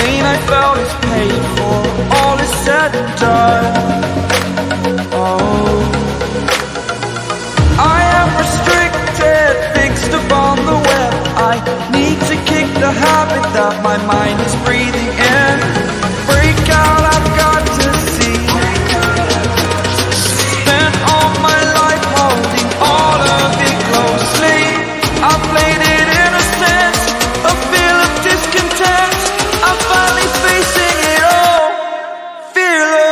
pain I felt is paid for, all is said and done. Oh, I am restricted, fixed upon the web. I need to kick the habit that my mind